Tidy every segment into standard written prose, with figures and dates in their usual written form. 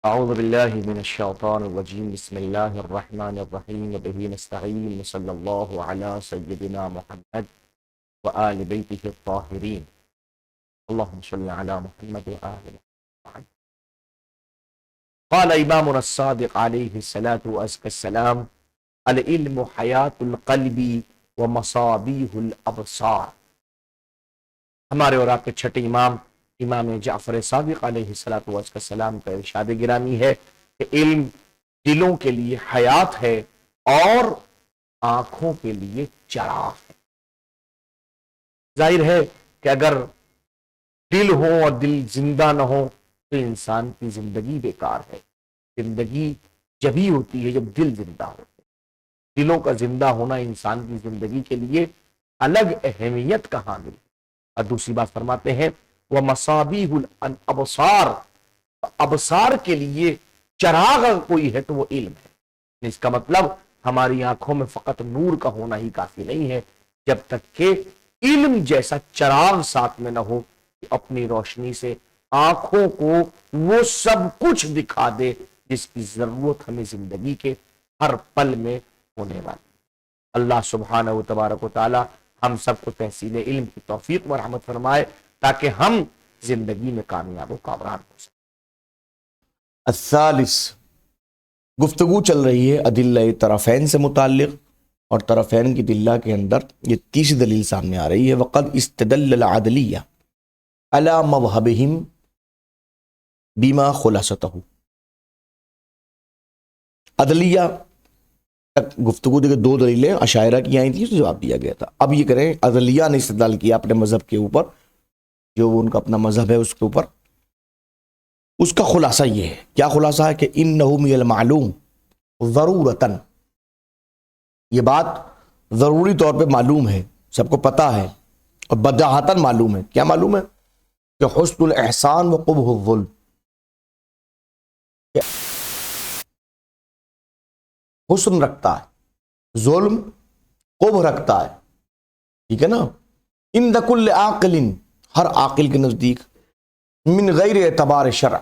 أعوذ بالله من الشيطان الرجيم بسم الله الرحمن الرحيم وبه نستعين وصلى الله على سيدنا محمد وآل بيته الطاهرين اللهم صل على محمد وآل محمد. قال إمامنا الصادق عليه الصلاة والسلام العلم حياة القلب ومصابيح الأبصار. ہمارے اور آپ کے چھٹے امام جعفر صادق علیہ السلام کا ارشاد گرامی ہے کہ علم دلوں کے لیے حیات ہے اور آنکھوں کے لیے چراغ ہے. ظاہر ہے کہ اگر دل ہو اور دل زندہ نہ ہو تو انسان کی زندگی بیکار ہے. زندگی جبھی ہوتی ہے جب دل زندہ ہوتے ہیں. دلوں کا زندہ ہونا انسان کی زندگی کے لیے الگ اہمیت کا حامل ہے. اور دوسری بات فرماتے ہیں وہ مصابیح الابصار، ابصار کے لیے چراغ کوئی ہے تو وہ علم ہے. اس کا مطلب ہماری آنکھوں میں فقط نور کا ہونا ہی کافی نہیں ہے جب تک کہ علم جیسا چراغ ساتھ میں نہ ہو کہ اپنی روشنی سے آنکھوں کو وہ سب کچھ دکھا دے جس کی ضرورت ہمیں زندگی کے ہر پل میں ہونے والی. اللہ سبحانہ و تبارک و تعالی ہم سب کو تحصیل علم کی توفیق و رحمت فرمائے تاکہ ہم زندگی میں کامیاب و کامران ہو سکیں. الثالث، گفتگو چل رہی ہے ادلہ طرفین سے متعلق، اور طرفین کی دلہ کے اندر یہ تیسری دلیل سامنے آ رہی ہے. وقد استدل العدلیہ علی مذہبہم بما خلاصتہ. عدلیہ تک گفتگو دیکھے دو دلیلیں اشاعرہ کی آئی تھیں، جواب دیا گیا تھا. اب یہ کریں عدلیہ نے استدلال کیا اپنے مذہب کے اوپر، جو ان کا اپنا مذہب ہے اس کے اوپر. اس کا خلاصہ یہ ہے، کیا خلاصہ ہے کہ انہ من المعلوم ضرورتاً، یہ بات ضروری طور پہ معلوم ہے، سب کو پتہ ہے، اور بداہتاً معلوم ہے. کیا معلوم ہے؟ کہ حسن الاحسان و قبح الظلم، حسن رکھتا ہے، ظلم قبح رکھتا ہے. ٹھیک ہے نا؟ عند کل عاقل، ہر عاقل کے نزدیک، من غیر اعتبار شرع،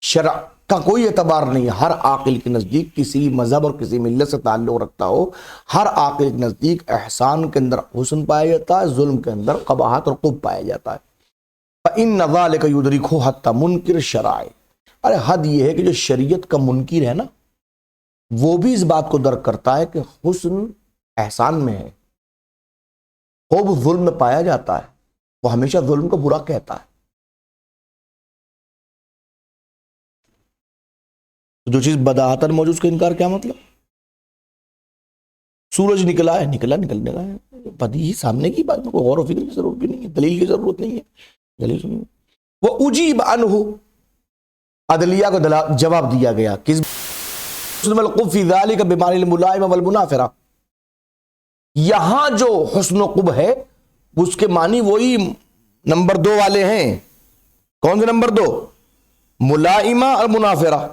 شرع کا کوئی اعتبار نہیں ہے. ہر عاقل کے نزدیک کسی مذہب اور کسی ملت سے تعلق رکھتا ہو، ہر عاقل کے نزدیک احسان کے اندر حسن پایا جاتا ہے، ظلم کے اندر قباحت اور قبح پایا جاتا ہے. فإن ذلك يدركه حتى منکر الشرائع. ارے حد یہ ہے کہ جو شریعت کا منکر ہے نا، وہ بھی اس بات کو درک کرتا ہے کہ حسن احسان میں ہے، خوب ظلم میں پایا جاتا ہے. وہ ہمیشہ ظلم کو برا کہتا ہے. جو چیز بداہتاً موجود اس کا انکار کیا مطلب؟ سورج نکلا ہے، نکلنے کا ہے، بدی سامنے کی بات میں کوئی غور و فکر کی ضرورت بھی نہیں ہے، دلیل کی ضرورت نہیں ہے. دلیل سنیے. وہ اجیب عنہ، عدلیہ کو جواب دیا گیا کس القب فی ذلک بمعنی الملائم والمنافرہ. یہاں جو حسن و قب ہے اس کے معنی وہی نمبر 2 والے ہیں. کون سے نمبر 2؟ ملائمہ اور منافرہ.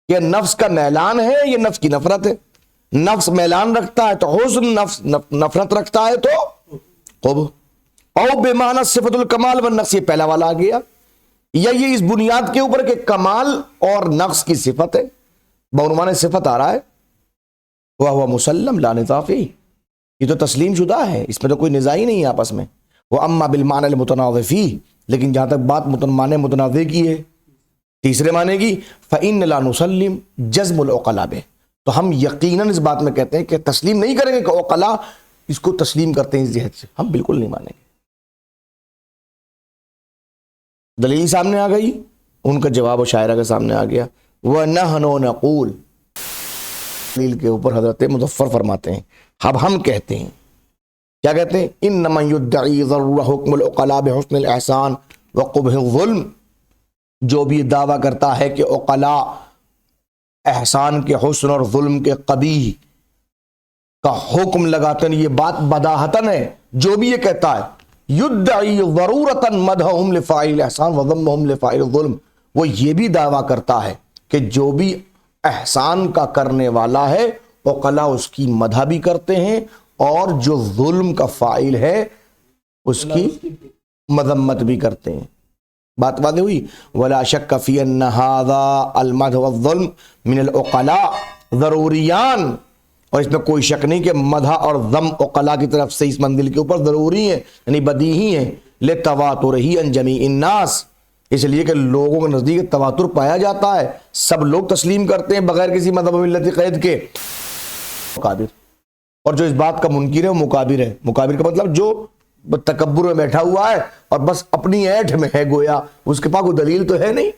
یہ نفس کا میلان ہے، یہ نفس کی نفرت ہے. نفس میلان رکھتا ہے تو حسن، نفس نفرت رکھتا ہے تو قب. او بمعنی صفت الکمال والنقص، یہ پہلا والا آ گیا. یا یہ اس بنیاد کے اوپر کہ کمال اور نقص کی صفت ہے، بعنوان صفت آ رہا ہے. وہ مسلم لا نزاع فیہ، یہ تو تسلیم شدہ ہے، اس میں تو کوئی نزاع ہی نہیں ہے آپس میں. وہ اما بالمعنی المتنازع فیہ، لیکن جہاں تک بات معنی متنازع کی ہے، تیسرے معنی کی، فإن لا نسلم جزم العقلاء بہ، تو ہم یقیناً اس بات میں کہتے ہیں کہ تسلیم نہیں کریں گے کہ عقلاء اس کو تسلیم کرتے ہیں اس جہت سے، ہم بالکل نہیں مانیں گے. دلیل سامنے آ گئی، ان کا جواب شاعرہ کے سامنے آ گیا. وَنَحْنُ نَقُولُ، دلیل کے اوپر حضرت مظفر فرماتے ہیں اب ہم کہتے ہیں، کیا کہتے ہیں؟ اِنَّ مَن يُدَّعِي ضَرُّ حُکْمُ الْعُقَلَاءِ بِحُسْنِ الْإِحْسَانِ وَقُبْحِ الظُّلْمِ، جو بھی دعویٰ کرتا ہے کہ عقلاء احسان کے حسن اور ظلم کے قبیح کا حکم لگاتے ہیں، یہ بات بداہتاً ہے. جو بھی یہ کہتا ہے یدعی ضرورتاً مدحہم لفاعل الاحسان وذمہم لفاعل الظلم، وہ یہ بھی دعویٰ کرتا ہے کہ جو بھی احسان کا کرنے والا ہے عقلاء اس کی مدح بھی کرتے ہیں، اور جو ظلم کا فاعل ہے اس کی مذمت بھی کرتے ہیں. بات واضح ہوئی. ولا شک فی ان ھذا المدح والظلم من العقلاء ضروریان، اور اس میں کوئی شک نہیں کہ مدح اور ذم عقلاء کی طرف سے اس منزل کے اوپر ضروری ہیں، یعنی بدیہی ہیں. لتواترہ عن جمیع الناس، اس لیے کہ لوگوں کے نزدیک تواتر پایا جاتا ہے، سب لوگ تسلیم کرتے ہیں بغیر کسی مذہب و ملت قید کے. مکابر، اور جو اس بات کا منکر ہے وہ مکابر ہے. مکابر کا مطلب جو تکبر میں بیٹھا ہوا ہے اور بس اپنی ایٹھ میں ہے، گویا اس کے پاس کوئی دلیل تو ہے نہیں،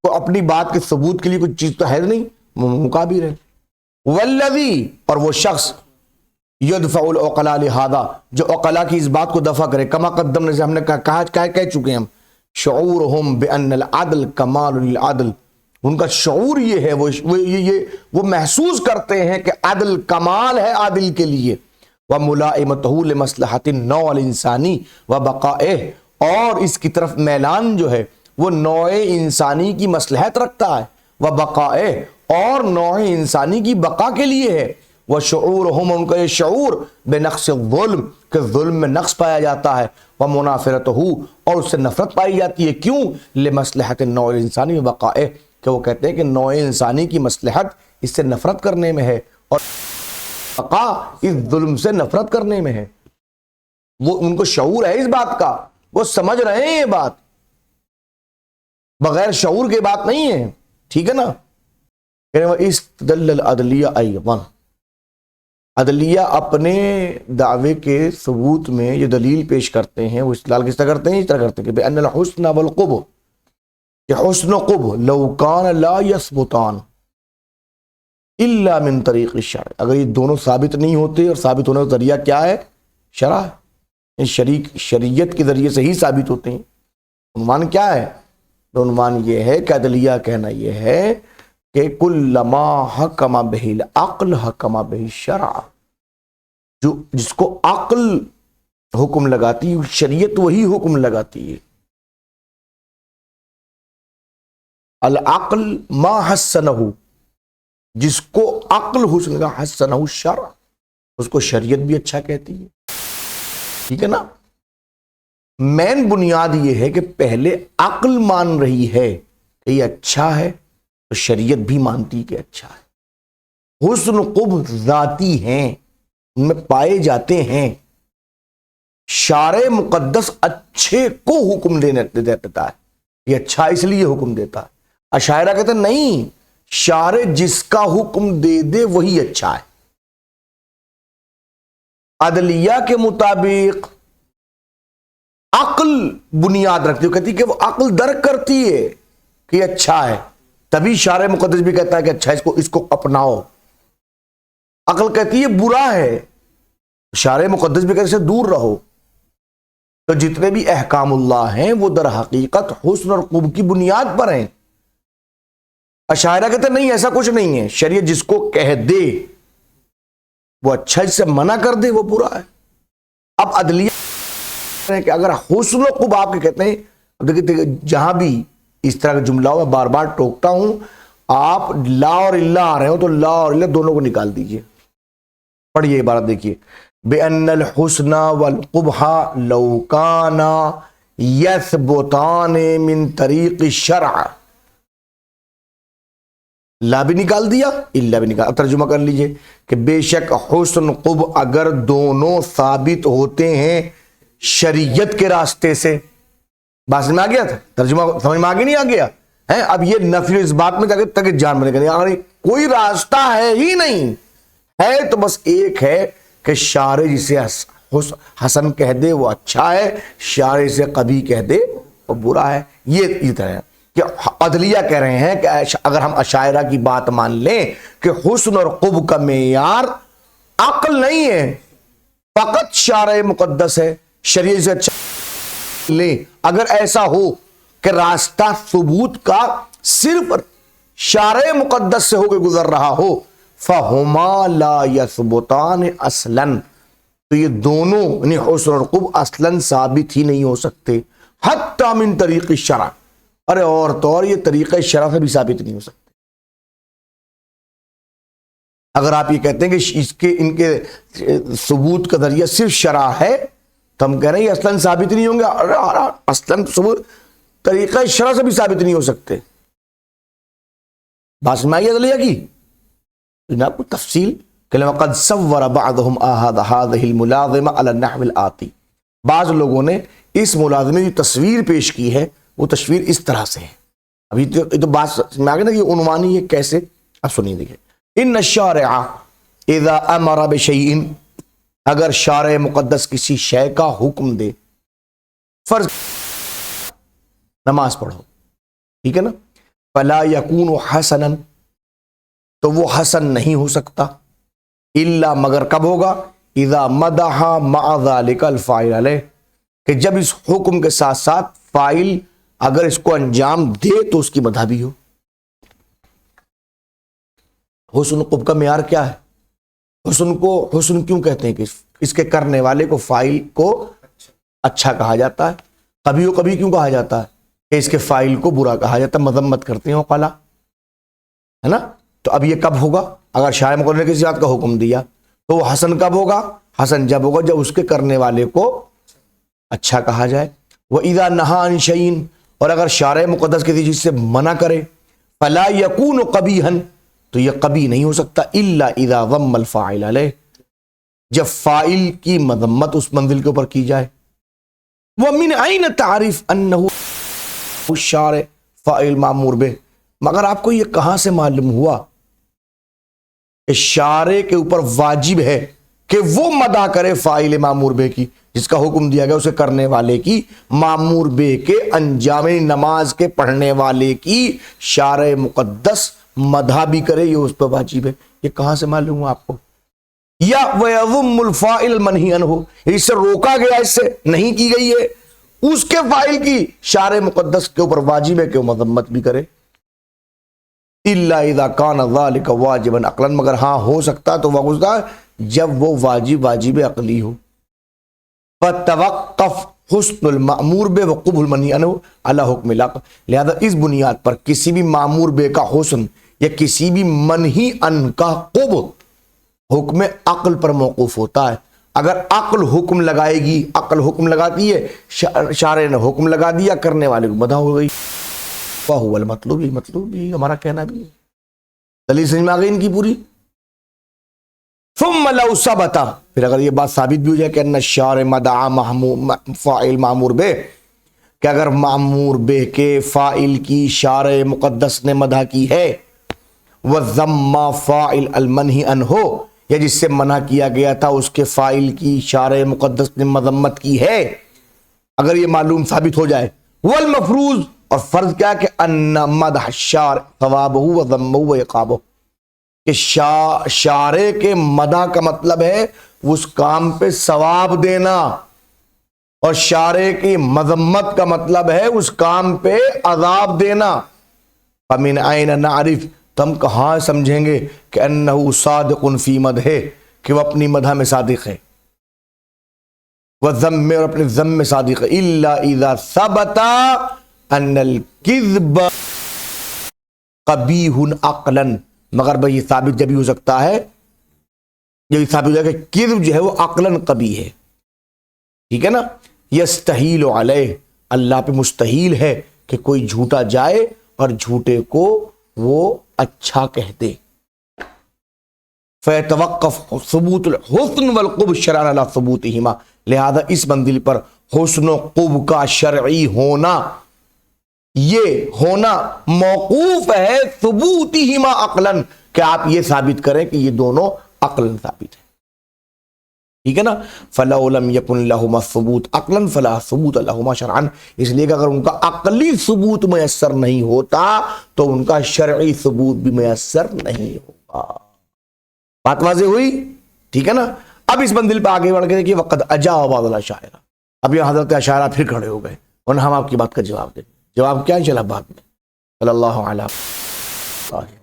تو اپنی بات کے ثبوت کے لیے کوئی چیز تو ہے نہیں، وہ مکابر ہے. والذی، اور وہ شخص یدفع العقلاء لہذا، جو عقلاء کی اس بات کو دفع کرے، کما قدم نے ہم نے کہہ چکے ہیں ہم، شعورہم بان العدل کمال للعدل، ان کا شعور یہ ہے، وہ محسوس کرتے ہیں کہ عدل کمال ہے عادل کے لیے. وملائمتہ لمصلحۃ النوع الانسانی وبقائہ، اور اس کی طرف میلان جو ہے وہ نوع انسانی کی مصلحت رکھتا ہے، وبقائہ، اور نوع انسانی کی بقا کے لیے ہے. وشعورہم، ان کا یہ شعور بنقص الظلم، کہ ظلم میں نقص پایا جاتا ہے، ومنافرتہ، اور اس سے نفرت پائی جاتی ہے. کیوں؟ لمصلحۃ النوع الانسانی وبقائہ، کہ وہ کہتے ہیں کہ نوع انسانی کی مصلحت اس سے نفرت کرنے میں ہے، اور بقا اس ظلم سے نفرت کرنے میں ہے. وہ ان کو شعور ہے اس بات کا، وہ سمجھ رہے ہیں یہ بات، بغیر شعور کے بات نہیں ہے. ٹھیک ہے نا؟ استدل العدلیہ ایضا، عدلیہ اپنے دعوے کے ثبوت میں یہ دلیل پیش کرتے ہیں. وہ استدلال کس طرح کرتے ہیں؟ اس طرح کرتے ہیں کہ بأن الحسن والقبح، کہ حسن و قبح لو کان لا یثبتان الا من طریق الشرع، اگر یہ دونوں ثابت نہیں ہوتے، اور ثابت ہونے کا ذریعہ کیا ہے؟ شرع. شریعت کے ذریعے سے ہی ثابت ہوتے ہیں. عنوان کیا ہے؟ عنوان یہ ہے کہ عدلیہ کہنا یہ ہے کہ کلما حکم بہ العقل حکم بہ الشرع، جو جس کو عقل حکم لگاتی ہے، شریعت وہی حکم لگاتی ہے. العقل ما حسنہ، جس کو عقل حسن کا، حسنہ الشرع، اس کو شریعت بھی اچھا کہتی ہے. ٹھیک ہے نا؟ مین بنیاد یہ ہے کہ پہلے عقل مان رہی ہے کہ یہ اچھا ہے، تو شریعت بھی مانتی کہ اچھا ہے. حسن قبح ذاتی ہیں، ان میں پائے جاتے ہیں. شارع مقدس اچھے کو حکم دیتا ہے، یہ اچھا اس لیے حکم دیتا ہے. اشاعرہ کہتے ہیں نہیں، شارع جس کا حکم دے دے وہی اچھا ہے. عدلیہ کے مطابق عقل بنیاد رکھتی ہے، کہتی ہے کہ وہ عقل درک کرتی ہے کہ یہ اچھا ہے، تبھی شارع مقدس بھی کہتا ہے کہ اچھا اس کو اپناؤ. عقل کہتی ہے برا ہے، شارع مقدس بھی کہتے ہیں سے دور رہو. تو جتنے بھی احکام اللہ ہیں وہ در حقیقت حسن اور قبح کی بنیاد پر ہیں. اشاعرہ کہتے ہیں نہیں، ایسا کچھ نہیں ہے، شریعت جس کو کہہ دے وہ اچھا، جس سے منع کر دے وہ برا ہے. اب عدلیہ کہ اگر حسن و قبح آپ کے کہتے ہیں، اب دیکھیں جہاں بھی اس طرح کا جملہ ہو، میں بار بار ٹوکتا ہوں، آپ لا اور الا آ رہے ہو تو لا اور الا دونوں کو نکال دیجئے. پڑھیے عبارت دیکھیے، بِأَنَّ الْحُسْنَ وَالْقُبْحَ لَوْ كَانَا يَثْبُتَانِ مِنْ طَرِيقِ الشَّرْعِ، لا بھی نکال دیا، الا بھی نکال. اب ترجمہ کر لیجئے کہ بے شک حسن قبح اگر دونوں ثابت ہوتے ہیں شریعت کے راستے سے. بات میں آ گیا تھا؟ ترجمہ سمجھ میں آگے نہیں آ گیا ہے؟ اب یہ نفی اس بات میں جا کے تک جان بنے گا، کوئی راستہ ہے ہی نہیں ہے، تو بس ایک ہے کہ شارع جسے حسن کہہ دے وہ اچھا ہے، شارع سے قبیح کہہ دے وہ برا ہے. یہ طرح ہے کہ عدلیہ کہہ رہے ہیں کہ اگر ہم اشاعرہ کی بات مان لیں کہ حسن اور قبح کا معیار عقل نہیں ہے، فقط شارع مقدس ہے، شریعت سے اچھا لیں، اگر ایسا ہو کہ راستہ ثبوت کا صرف شارع مقدس سے ہو کے گزر رہا ہو، فَهُمَا لَا يَثْبُتَانِ اصلاً، تو یہ دونوں یعنی حسن اور قبح اصلاً ثابت ہی نہیں ہو سکتے. حتی من طریق الشرع، ارے اور تو اور یہ طریقہ شرع سے بھی ثابت نہیں ہو سکتے. اگر آپ یہ کہتے ہیں کہ ان کے ثبوت کا ذریعہ صرف شرع ہے، تو ہم کہہ رہے ہیں یہ اصلاً ثابت نہیں ہوں گے. اصلاً ثبوت طریقہ شرع سے بھی ثابت نہیں ہو سکتے. بات سمجھ آئی عدلیہ کی؟ میں آپ کو تفصیل کہ وقد صور بعضهم هذه الملازمه على النحو الآتی. بعض لوگوں نے اس ملازمے کی تصویر پیش کی ہے، وہ تصویر اس طرح سے ہے. ابھی تو بات میں آگے نا کہ عنوانی ہے کیسے، اب سنیے دیکھیں. ان الشارع اذا امر بشیء، اگر شارع مقدس کسی شے کا حکم دے، فرض نماز پڑھو، ٹھیک ہے نا، فلا یکون حسنا، تو وہ حسن نہیں ہو سکتا، الا مگر کب ہوگا، اذا مدح مع ذلك الفاعل علیہ، کہ جب اس حکم کے ساتھ ساتھ فاعل اگر اس کو انجام دے تو اس کی مدح بھی ہو. حسن قب کا معیار کیا ہے؟ حسن کو حسن کیوں کہتے ہیں کہ اس کے کرنے والے کو، فاعل کو اچھا کہا جاتا ہے. کبھی و کبھی کیوں کہا جاتا ہے کہ اس کے فاعل کو برا کہا جاتا ہے، مذمت کرتے ہیں وقلا، ہے نا. تو اب یہ کب ہوگا؟ اگر شارع مقرر نے کسی بات کا حکم دیا تو وہ حسن کب ہوگا؟ حسن جب ہوگا جب اس کے کرنے والے کو اچھا کہا جائے. وَإِذَا نَهَا عَنْ شَيْءٍ، اور اگر شارع مقدس کسی چیز سے منع کرے، فَلَا يَكُونُ قَبِيحًا، تو یہ قبیح نہیں ہو سکتا، إِلَّا إِذَا ضَمَّ الْفَاعِلَ عَلَيْهِ، جب فاعل کی مذمت اس منزل کے اوپر کی جائے. وَمِنْ أَيْنَ تَعْرِفْ أَنَّهُ الشارع فاعل مأمور به، مگر آپ کو یہ کہاں سے معلوم ہوا کہ شارع کے اوپر واجب ہے کہ وہ مدح کرے فاعل مأمور به کی، جس کا حکم دیا گیا اسے کرنے والے کی، مأمور به کے انجام نماز کے پڑھنے والے کی شارع مقدس مدح بھی کرے، یہ اس پہ واجب ہے. یہ کہاں سے معلوم ہوا آپ کو؟ یا وَيَضُمُّ الْفَاعِلَ الْمَنْهِيَ عَنْهُ، اس سے روکا گیا، اس سے نہیں کی گئی ہے، اس کے فاعل کی شارع مقدس کے اوپر واجب ہے کہ وہ مذمت بھی کرے. إِلَّا إِذَا كَانَ ذَلِكَ وَاجِبًا عَقْلًا، مگر ہاں ہو سکتا تو وہ جب وہ واجب عقلی ہو. فَتَوَقَّفْ حُسْنُ الْمَأْمُورِ بِهِ وَقُبْحُ الْمَنْهِي عَنْهُ عَلَى حُکْمِ الْعَقْلِ، لہذا اس بنیاد پر کسی بھی مأمور بے کا حسن یا کسی بھی منہی ان کا قبح حکم عقل پر موقوف ہوتا ہے. اگر عقل حکم لگائے گی، عقل حکم لگاتی ہے، شارع نے حکم لگا دیا، کرنے والے کو مدح ہو گئی. فَهُوَ الْمَطْلُوبِ، مطلوب بھی ہمارا کہنا بھی ہے. دلیل سمجھ میں آ گئی ان کی پوری. ثم لو ثبت، پھر اگر یہ بات ثابت بھی ہو جائے کہ ان الشارع مدعا فاعل مأمور بے، کہ اگر مأمور بے کے فاعل کی شارع مقدس نے مدح کی ہے، وَذَمَّ فاعل المنہی عنہ، یا جس سے منع کیا گیا تھا اس کے فاعل کی شارع مقدس نے مذمت کی ہے، اگر یہ معلوم ثابت ہو جائے، والمفروض، اور فرض کیا کہ ان مدح الشارع ثوابہ وذمہ وعقابہ، کہ شارع کے مدح کا مطلب ہے اس کام پہ ثواب دینا، اور شارع کی مذمت کا مطلب ہے اس کام پہ عذاب دینا. فمن عین نعرف، تو ہم کہاں سمجھیں گے کہ انہ صادق فی مدح، کہ وہ اپنی مدح میں صادق ہے، وذم، اور اپنے ذم میں صادق ہے. الا اذا ثبت ان الکذب قبیح عقلا، مگر بھئی یہ ثابت جب بھی ہو سکتا ہے، یہ ثابت ہو جائے کہ کذب جو ہے وہ عقلاً قبیح ہے، ٹھیک ہے نا. یستحیل علیہ، اللہ پہ مستحیل ہے کہ کوئی جھوٹا جائے اور جھوٹے کو وہ اچھا کہہ دے. فیتوقف ثبوت الحسن والقبح شرعاً علی ثبوتہما، لہذا اس منزل پر حسن و قبح کا شرعی ہونا، یہ ہونا موقوف ہے ثبوتہما عقلاً، کہ آپ یہ ثابت کریں کہ یہ دونوں عقلاً ثابت ہیں، ٹھیک ہے نا. فلو لم یکن لہما ثبوت عقلاً فلا ثبوت لہما شرعاً، اس لیے کہ اگر ان کا عقلی ثبوت میسر نہیں ہوتا تو ان کا شرعی ثبوت بھی میسر نہیں ہوگا. بات واضح ہوئی؟ ٹھیک ہے نا. اب اس منزل پہ آگے بڑھ کے دیکھیے، وقد اجاب بعض الاشاعرہ، اب یہ حضرت اشاعرہ پھر کھڑے ہو گئے، اور ہم آپ کی بات کا جواب دیں. جواب کیا ہے؟ چلا بعد میں. صلی اللہ علیہ وسلم.